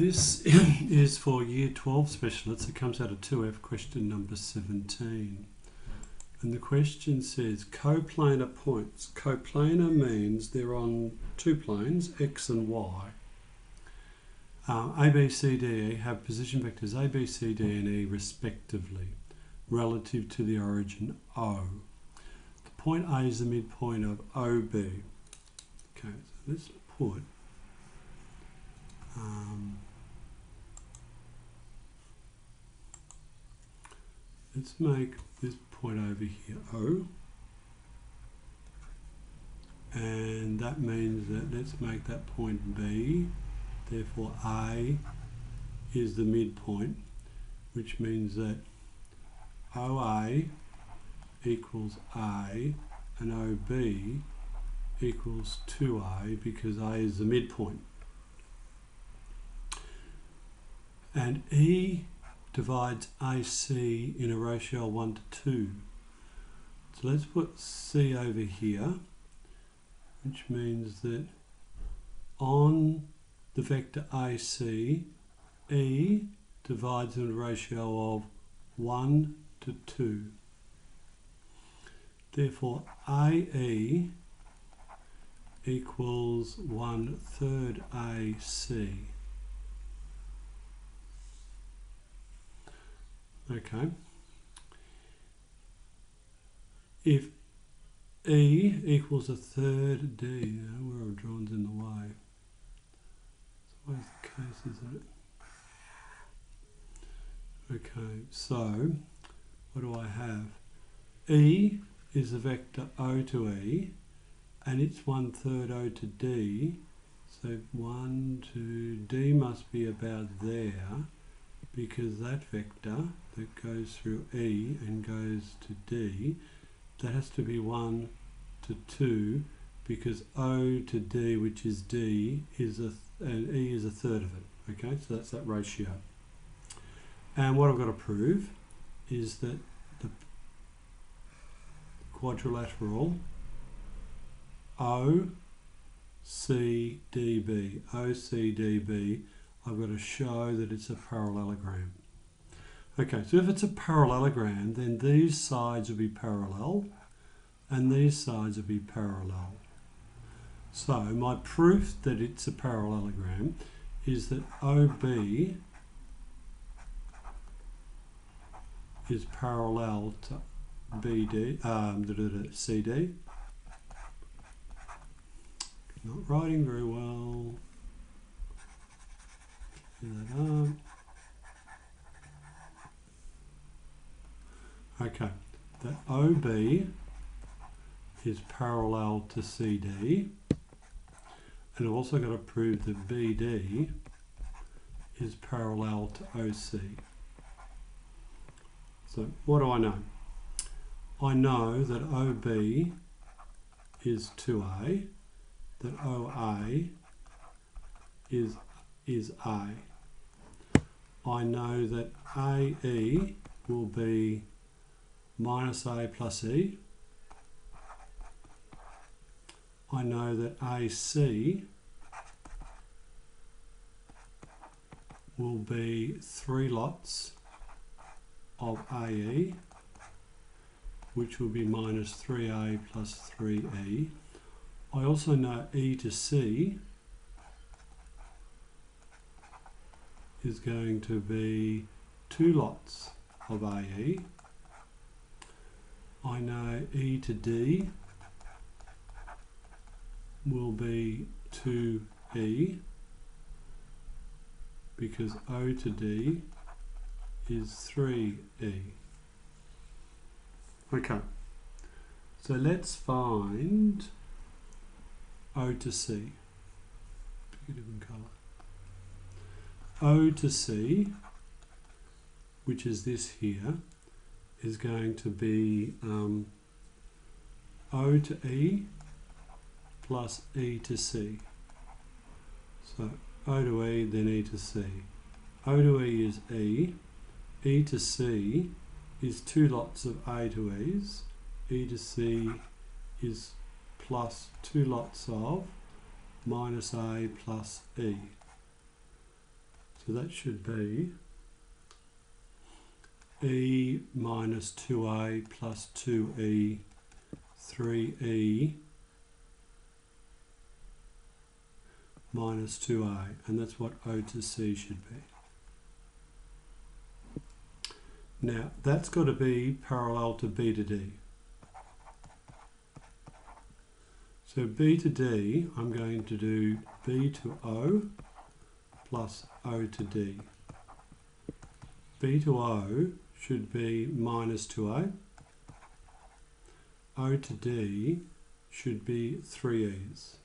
This is for Year 12 Specialists. It comes out of 2F, question number 17. And the question says, coplanar points. Coplanar means they're on two planes, X and Y. A, B, C, D, E have position vectors A, B, C, D and E respectively, relative to the origin O. The point A is the midpoint of OB. Okay, so let's put let's make this point over here O, and that means that let's make that point B. Therefore A is the midpoint, which means that OA equals A and OB equals 2A, because A is the midpoint. And E divides AC in a ratio of 1 to 2. So let's put C over here, which means that on the vector AC, E divides in a ratio of 1 to 2. Therefore AE equals 1/3 AC. Okay. If E equals 1/3 D, where I've drawn's in the way. It's always the case, isn't it? Okay, so what do I have? E is the vector O to E, and it's 1/3 O to D, so 1 to D must be about there, because that vector that goes through E and goes to D, that has to be 1 to 2, because O to D, which is D, and E is 1/3 of it. Okay, so that's that ratio. And what I've got to prove is that the quadrilateral OCDB, I've got to show that it's a parallelogram. Okay, so if it's a parallelogram, then these sides will be parallel and these sides will be parallel. So my proof that it's a parallelogram is that OB is parallel to CD. Not writing very well. Clear that up. Okay, that OB is parallel to CD, and I've also got to prove that BD is parallel to OC. So what do I know? I know that OB is 2A, that OA is A. I know that AE will be minus A plus E. I know that AC will be 3 lots of AE, which will be minus 3A plus 3E. I also know E to C is going to be 2 lots of AE. I know E to D will be 2E, because O to D is 3E. Okay, so let's find O to C. Pick a different colour. O to C, which is this here, is going to be O to E plus E to C. So O to E, then E to C. O to E is E. E to C is 2 lots of A to E's. E to C is plus 2 lots of minus A plus E. So that should be E minus 2A plus 2E, 3E minus 2A, and that's what O to C should be. Now, that's got to be parallel to B to D. So B to D, I'm going to do B to O plus O to D. B to O should be minus 2A. O to D should be 3E's.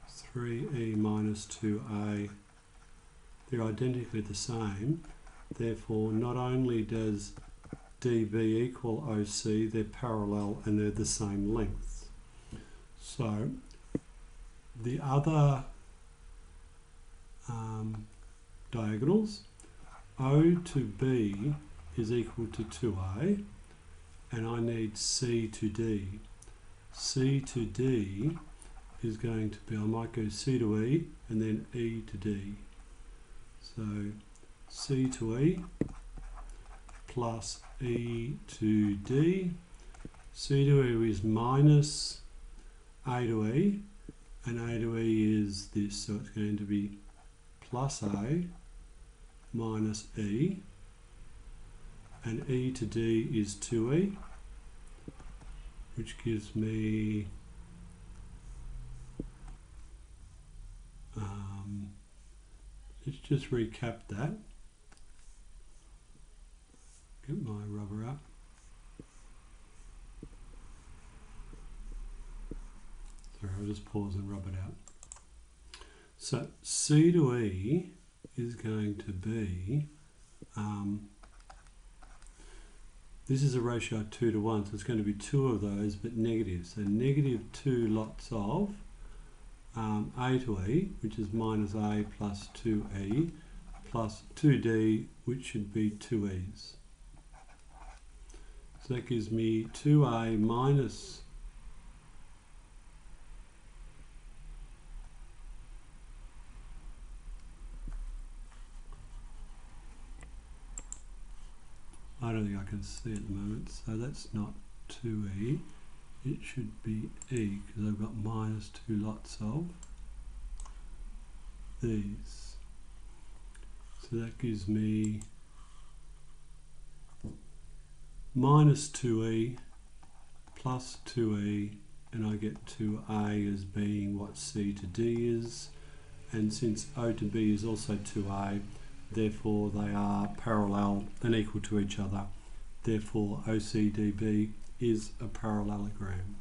3E minus 2A. They're identically the same. Therefore, not only does DB equal OC, they're parallel and they're the same length. So, the other diagonals, O to B is equal to 2A, and I need C to D. C to D is going to be, I might go C to E and then E to D. So C to E plus E to D. C to E is minus A to E, and A to E is this, so it's going to be plus A minus E, and E to D is 2E, which gives me let's just recap that. Get my rubber up. Sorry, I'll just pause and rub it out. So C to E is going to be, this is a ratio of 2 to 1, so it's going to be 2 of those, but negative. So negative 2 lots of A to E, which is minus A plus 2E, plus 2D, which should be 2E's. So that gives me 2A minus I don't think I can see at the moment, so that's not 2E, it should be E, because I've got minus 2 lots of these. So that gives me minus 2E plus 2E, and I get 2A as being what C to D is, and since O to B is also 2A, therefore they are parallel and equal to each other. Therefore OCDB is a parallelogram.